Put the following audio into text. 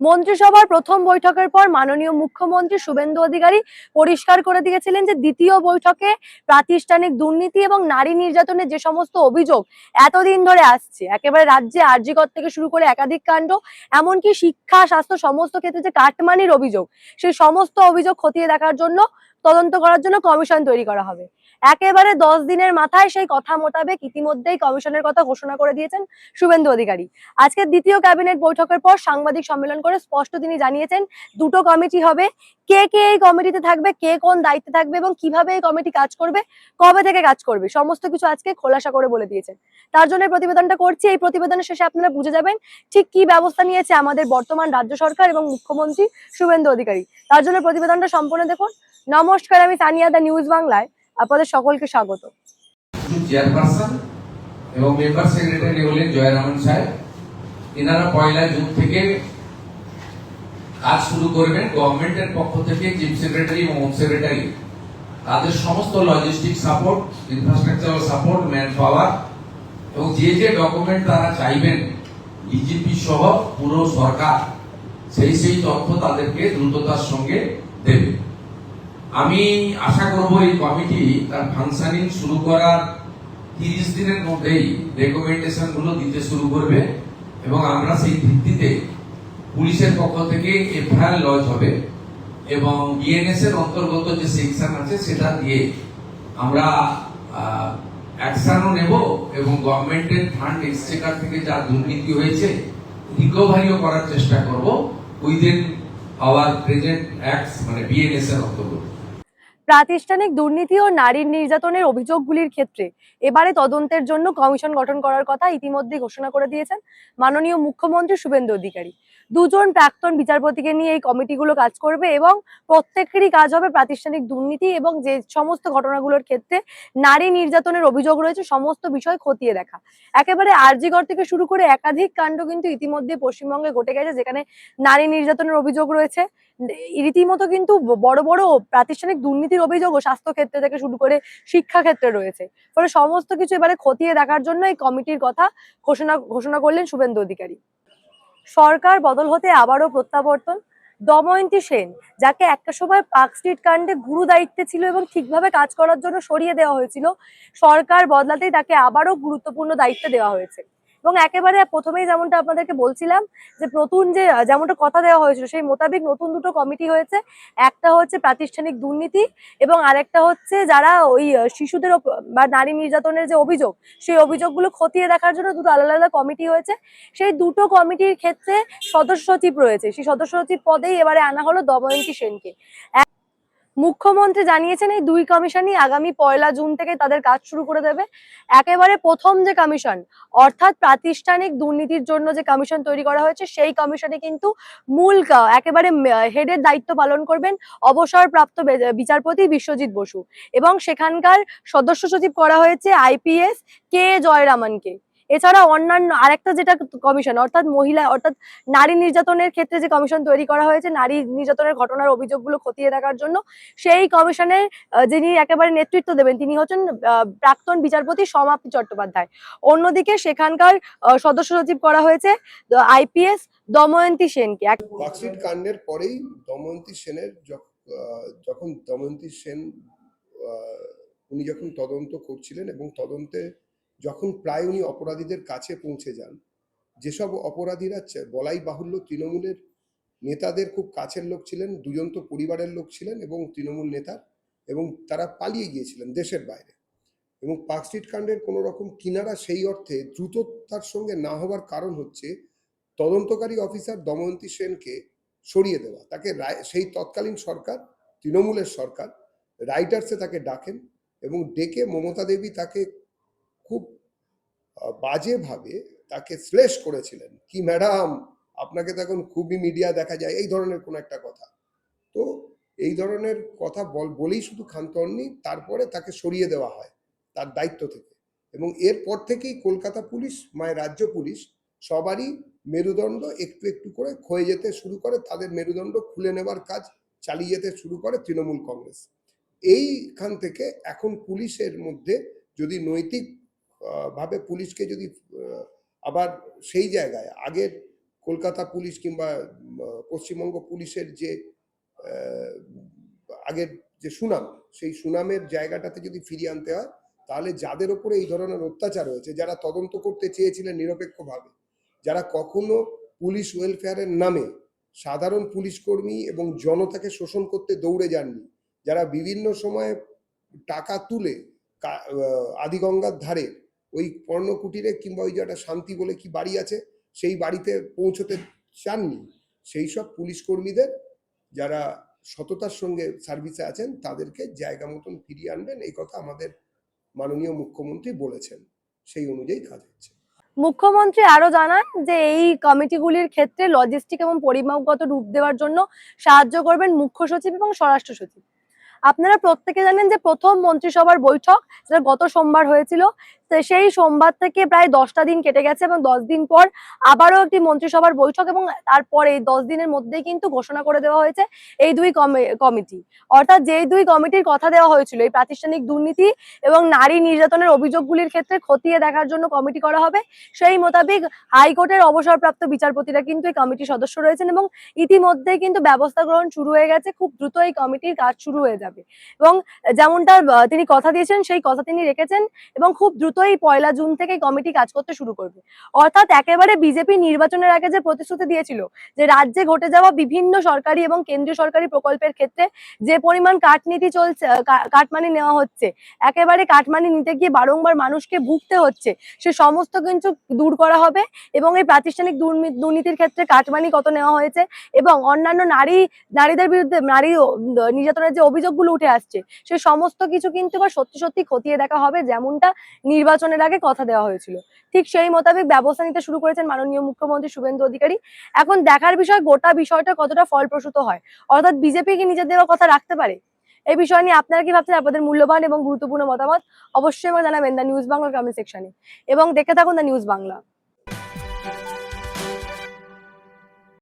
মন্ত্রিসভার প্রথম বৈঠকের পর মাননীয় মুখ্যমন্ত্রী শুভেন্দু অধিকারী পরিষ্কার করে দিয়েছিলেন যে দ্বিতীয় বৈঠকে প্রাতিষ্ঠানিক দুর্নীতি এবং নারী নির্যাতনের যে সমস্ত অভিযোগ এতদিন ধরে আসছে, একেবারে রাজ্যে আরজি কর থেকে শুরু করে একাধিক কাণ্ড, এমনকি শিক্ষা স্বাস্থ্য সমস্ত ক্ষেত্রে যে কাটমানির অভিযোগ, সেই সমস্ত অভিযোগ খতিয়ে দেখার জন্য, তদন্ত করার জন্য কমিশন তৈরি করা হবে। একেবারে 10 দিনের মাথায় সেই কথা মোতাবেক ইতিমধ্যেই কমিশনের কথা ঘোষণা করে দিয়েছেন শুভেন্দু অধিকারী। আজকের দ্বিতীয় ক্যাবিনেট বৈঠকের পর সাংবাদিক সম্মেলন করে স্পষ্ট তিনি জানিয়েছেন দুটো কমিটি হবে, কে কে এই কমিটিতে থাকবে, কে কোন দায়িত্বে থাকবে এবং কিভাবে এই কমিটি কাজ করবে, কবে থেকে কাজ করবে, সমস্ত কিছু আজকে খোলাসা করে বলে দিয়েছেন। তার জন্য প্রতিবেদনটা করছি। এই প্রতিবেদনের শেষে আপনারা বুঝে যাবেন ঠিক কি ব্যবস্থা নিয়েছে আমাদের বর্তমান রাজ্য সরকার এবং মুখ্যমন্ত্রী শুভেন্দু অধিকারী। তার জন্য প্রতিবেদনটা সম্পূর্ণ দেখুন। নমস্কার, আমি সানিয়া, দা নিউজ বাংলায় আপনাদের সকলকে স্বাগত। চেয়ারপারসন এবং মেম্বার সেক্রেটারি হলেন জয়রামন সাহেব। এনারা 1 জুন থেকে কাজ শুরু করবেন। গভর্নমেন্টের পক্ষ থেকে চিফ সেক্রেটারি এবং হোম সেক্রেটারি তাদের সমস্ত logistic support, infrastructural support, man power এবং যে যে ডকুমেন্ট তারা চাইবেন, ডিজিপি সহ পুরো সরকার সেই তথ্য তাদেরকে দ্রুততার সঙ্গে দেবে। আমি আশা করব এই কমিটি তার ফাংশনিং শুরু করার 30 দিনের মধ্যেই রেকমেন্ডেশন গুলো দিতে শুরু করবে এবং আমরা সেই ভিত্তিতে পুলিশের পক্ষ থেকে এফআইআর লজ হবে এবং বিএনএস এর অন্তর্গত যে সেকশন আছে সেটা দিয়ে আমরা অ্যাকশনও নেব এবং গভর্নমেন্টের ফান্ড এক্সচেকার থেকে যা দুর্নীতি হয়েছে রিকভারিও করার চেষ্টা করব উইদিন আওয়ার প্রেজেন্ট অ্যাক্টস, মানে বিএনএস এর অন্তর্গত। প্রাতিষ্ঠানিক দুর্নীতি ও নারীর নির্যাতনের অভিযোগগুলির ক্ষেত্রে এবারে তদন্তের জন্য কমিশন গঠন করার কথা ইতিমধ্যে ঘোষণা করে দিয়েছেন মাননীয় মুখ্যমন্ত্রী শুভেন্দু অধিকারী। দুজন প্রাক্তন বিচারপতিকে নিয়ে এই কমিটিগুলো কাজ করবে এবং প্রত্যেকেরই কাজ হবে প্রাতিষ্ঠানিক দুর্নীতি এবং যে সমস্ত ঘটনাগুলোর ক্ষেত্রে নারী নির্যাতনের অভিযোগ রয়েছে সমস্ত বিষয় খতিয়ে দেখা। একেবারে আরজি কর থেকে শুরু করে একাধিক কাণ্ড কিন্তু ইতিমধ্যে পশ্চিমবঙ্গে ঘটে গেছে যেখানে নারী নির্যাতনের অভিযোগ রয়েছে। রীতিমতো কিন্তু বড় বড় প্রাতিষ্ঠানিক দুর্নীতির অভিযোগও স্বাস্থ্য ক্ষেত্রে থেকে শুরু করে শিক্ষা ক্ষেত্রে রয়েছে। ফলে সমস্ত কিছু এবারে খতিয়ে দেখার জন্য এই কমিটির কথা ঘোষণা করলেন শুভেন্দু অধিকারী। সরকার বদল হতে আবারও প্রত্যাবর্তন। দময়ন্তী সেন, যাকে একটা সময় পার্কস্ট্রিট কাণ্ডে গুরু দায়িত্বে ছিল এবং ঠিকভাবে কাজ করার জন্য সরিয়ে দেওয়া হয়েছিল, সরকার বদলাতেই তাকে আবারও গুরুত্বপূর্ণ দায়িত্ব দেওয়া হয়েছে। এবং একেবারে প্রথমেই যেমনটা আপনাদেরকে বলছিলাম যে নতুন যে যেমনটা কথা দেওয়া হয়েছিল সেই মোতাবেক নতুন দুটো কমিটি হয়েছে। একটা হচ্ছে প্রাতিষ্ঠানিক দুর্নীতি এবং আরেকটা হচ্ছে যারা ওই শিশুদের বা নারী নির্যাতনের যে অভিযোগ, সেই অভিযোগগুলো খতিয়ে দেখার জন্য দুটো আলাদা আলাদা কমিটি হয়েছে। সেই দুটো কমিটির ক্ষেত্রে সদস্য সচিব রয়েছে, সেই সদস্য সচিব পদেই এবারে আনা হলো দময়ন্তী সেনকে। মুখ্যমন্ত্রী জানিয়েছেন এই দুই কমিশনই আগামী 1 জুন থেকে তাদের কাজ শুরু করে দেবে। একেবারে প্রথম যে কমিশন অর্থাৎ প্রাতিষ্ঠানিক দুর্নীতির জন্য যে কমিশন তৈরি করা হয়েছে সেই কমিশনে কিন্তু মূল একেবারে হেডের দায়িত্ব পালন করবেন অবসরপ্রাপ্ত বিচারপতি বিশ্বজিৎ বসু এবং সেখানকার সদস্য সচিব করা হয়েছে আইপিএস কে জয়রামনকে। এছাড়া অন্যান্য আরেকটা যেটা কমিশন অর্থাৎ নারী নির্যাতনের ক্ষেত্রে যে কমিশন তৈরি করা হয়েছে নারী নির্যাতনের ঘটনার অভিযোগগুলো খতিয়ে দেখার জন্য, সেই কমিশনের যিনি একেবারে নেতৃত্ব দেবেন তিনি হচ্ছেন প্রাক্তন বিচারপতি সমাপ্তি চট্টোপাধ্যায়। অন্যদিকে সেখানকার সদস্য সচিব করা হয়েছে আইপিএস দময়ন্তী সেনকে। পার্কস্ট্রিট কাণ্ডের পরেই দময়ন্তী সেনের যখন দময়ন্তী সেন উনি যখন তদন্ত করছিলেন এবং তদন্তে যখন প্রায় উনি অপরাধীদের কাছে পৌঁছে যান, যেসব অপরাধীরা বলাই বাহুল্য তৃণমূলের নেতাদের খুব কাছের লোক ছিলেন, দুজন তো পরিবারের লোক ছিলেন এবং তৃণমূল নেতা, এবং তারা পালিয়ে গিয়েছিলেন দেশের বাইরে। এবং পার্কস্ট্রিট কাণ্ডের কোনো রকম কিনারা সেই অর্থে দ্রুততার সঙ্গে না হওয়ার কারণ হচ্ছে তদন্তকারী অফিসার দময়ন্তী সেনকে সরিয়ে দেওয়া। তাকে সেই তৎকালীন সরকার, তৃণমূলের সরকার, রাইটার্সে তাকে ডাকেন এবং ডেকে মমতা দেবী তাকে খুব বাজেভাবে তাকে শ্লেষ করেছিলেন। কি ম্যাডাম, আপনাকে তো এখন খুবই মিডিয়া দেখা যায়, এই ধরনের কোনো একটা কথা। তো এই ধরনের কথা বলেই শুধু ক্ষান্ত হননি, তারপরে তাকে সরিয়ে দেওয়া হয় তার দায়িত্ব থেকে। এবং এরপর থেকেই কলকাতা পুলিশ, রাজ্য পুলিশ সবারই মেরুদণ্ড একটু একটু করে ক্ষয়ে যেতে শুরু করে, তাদের মেরুদণ্ড খুলে নেবার কাজ চালিয়ে যেতে শুরু করে তৃণমূল কংগ্রেস। এইখান থেকে এখন পুলিশের মধ্যে যদি নৈতিক ভাবে পুলিশকে যদি আবার সেই জায়গায় আগের কলকাতা পুলিশ কিংবা পশ্চিমবঙ্গ পুলিশের যে আগের যে সুনাম, সেই সুনামের জায়গাটাতে যদি ফিরিয়ে আনতে হয়, তাহলে যাদের ওপরে এই ধরনের অত্যাচার হয়েছে, যারা তদন্ত করতে চেয়েছিলেন নিরপেক্ষভাবে, যারা কখনো পুলিশ ওয়েলফেয়ারের নামে সাধারণ পুলিশ কর্মী এবং জনতাকে শোষণ করতে দৌড়ে যাননি, যারা বিভিন্ন সময়ে টাকা তুলে আদিগঙ্গার ধারে ওই পর্ণকুটিরে কিংবা ওই যে একটা শান্তি বলে কি বাড়ি আছে, সেই বাড়িতে পৌঁছতে চাননি, সেই সব পুলিশ কর্মীদের যারা সততার সঙ্গে সার্ভিসে আছেন তাদেরকে জায়গা মতন ফিরিয়ে আনবেন, এই কথা আমাদের মাননীয় মুখ্যমন্ত্রী বলেছেন। সেই অনুযায়ী কাজ হচ্ছে। মুখ্যমন্ত্রী আরো জানান যে এই কমিটিগুলির ক্ষেত্রে লজিস্টিক এবং পরিমাপগত রূপ দেওয়ার জন্য সাহায্য করবেন মুখ্য সচিব এবং স্বরাষ্ট্র সচিব। আপনারা প্রত্যেকে জানেন যে প্রথম মন্ত্রিসভার বৈঠক যেটা গত সোমবার হয়েছিল, তো সেই সোমবার থেকে প্রায় 10টা দিন কেটে গেছে এবং 10 দিন পর আবারও একটি মন্ত্রিসভার বৈঠক এবং তারপরে এই 10 দিনের মধ্যেই কিন্তু ঘোষণা করে দেওয়া হয়েছে এই দুই কমিটি। অর্থাৎ যেই দুই কমিটির কথা দেওয়া হয়েছিল এই প্রাতিষ্ঠানিক দুর্নীতি এবং নারী নির্যাতনের অভিযোগগুলির ক্ষেত্রে খতিয়ে দেখার জন্য কমিটি করা হবে, সেই মোতাবেক হাইকোর্টের অবসরপ্রাপ্ত বিচারপতিরা কিন্তু এই কমিটির সদস্য রয়েছেন এবং ইতিমধ্যেই কিন্তু ব্যবস্থা গ্রহণ শুরু হয়ে গেছে। খুব দ্রুত এই কমিটির কাজ শুরু হয়ে যাবে এবং যেমনটা তিনি কথা দিয়েছেন সেই কথা তিনি রেখেছেন এবং খুব দ্রুতই 1 জুন থেকে কমিটি কাজ করতে শুরু করবে। অর্থাৎ একেবারে বিজেপি নির্বাচনের আগে যে প্রতিশ্রুতি দিয়েছিল যে রাজ্যে ঘটে যাওয়া বিভিন্ন সরকারি এবং কেন্দ্রীয় সরকারি প্রকল্পের ক্ষেত্রে যে পরিমাণ কাটনীতি চলছে, কাটমানি নেওয়া হচ্ছে, একেবারে কাটমানি নিতে গিয়ে বারংবার মানুষকে ভুগতে হচ্ছে, সে সমস্ত কিন্তু দূর করা হবে এবং এই প্রাতিষ্ঠানিক দুর্নীতির ক্ষেত্রে কাটমানি কত নেওয়া হয়েছে এবং অন্যান্য নারীদের বিরুদ্ধে নারী নির্যাতনের যে অভিযোগগুলো উঠে আসছে সে সমস্ত কিছু কিন্তু এবার সত্যি সত্যি খতিয়ে দেখা হবে, যেমনটা নির্বাচনের আগে কথা দেওয়া হয়েছিল। ঠিক সেই মোতাবেক ব্যবস্থা নিতে শুরু করেছেন মাননীয় মুখ্যমন্ত্রী শুভেন্দু অধিকারী। এখন দেখার বিষয় গোটা বিষয়টা কতটা ফলপ্রসূ হয়, অর্থাৎ বিজেপি কি নিজের দেওয়া কথা রাখতে পারে। এই বিষয় নিয়ে আপনারা কি ভাবছেন? আপনাদের মূল্যবান এবং গুরুত্বপূর্ণ মতামত অবশ্যই জানাবেন দ্য নিউজ বাংলা কমেন্ট সেকশনে এবং দেখে থাকুন দ্য নিউজ বাংলা।